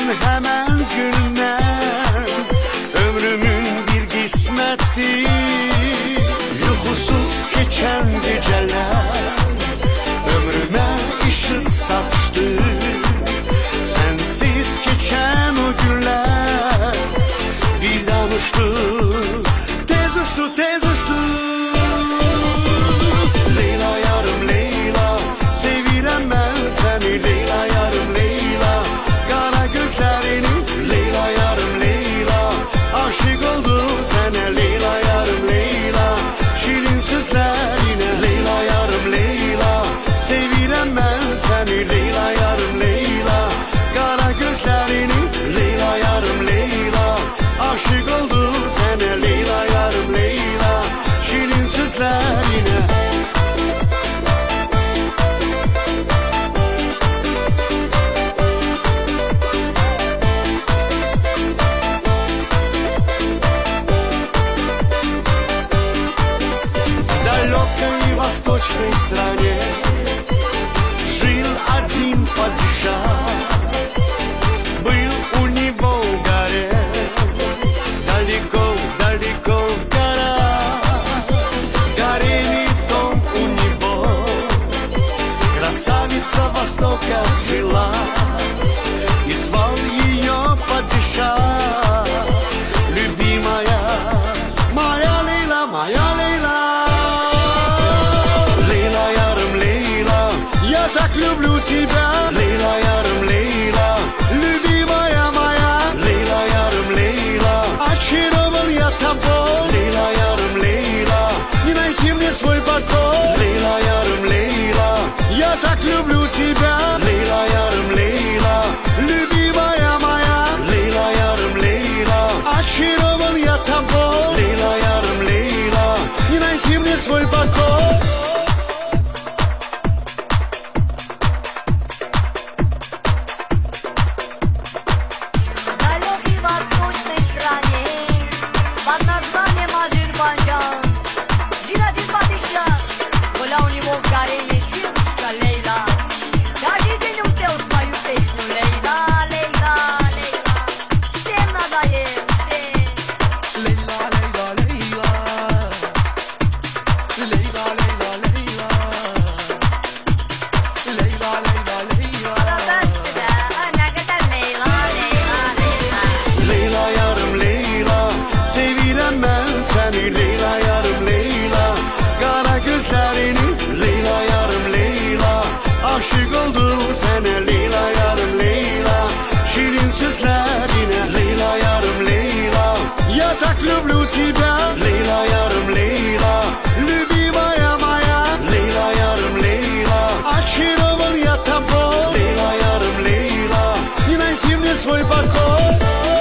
gün hemen gülmem, ömrümün bir kısmetti. Uykusuz geçen geceler ömrüme ışık saçtı. Sensiz geçen o günler birden uçtu, tez uçtu, tez uçtu. Leyla yarım Leyla, sevirem ben seni. Leyla yarım Leyla, kara gözlerini. Leyla yarım Leyla, aşık oldum sana. Leyla yarım Leyla, şirin sözlerine. Leyla yarım Leyla, sevirem ben seni. Leyla yarım Leyla, kara gözlerini. Leyla yarım Leyla, aşık oldum sana. Leyla yarım Leyla, şirin sözlerine. В восточной стране жил один падиша. Был у него гарем далеко, далеко в горах. В гареме дом у него красавица Востока жила, и звал ее падиша. Любимая моя Лейла, моя Лейла. Я так люблю тебя, Лейла ярым Лейла, любимая моя. Лейла ярым Лейла, очарован я тобой. Лейла ярым Лейла, не найти мне свой покой. Лейла ярым Лейла, я так люблю тебя, Лейла ярым Лейла, любимая моя. Лейла ярым Лейла, очарован я тобой. Лейла ярым Лейла, не найти мне свой покой. Leyla yarım Leyla, kara gözlerini. Leyla yarım Leyla, aşık oldum sana. Leyla yarım Leyla, şirin sözlerine. Leyla yarım Leyla, я так люблю тебя. Leyla yarım Leyla, любимая моя. Leyla yarım Leyla, очарован я тобой. Leyla yarım Leyla, не найти мне свой покой.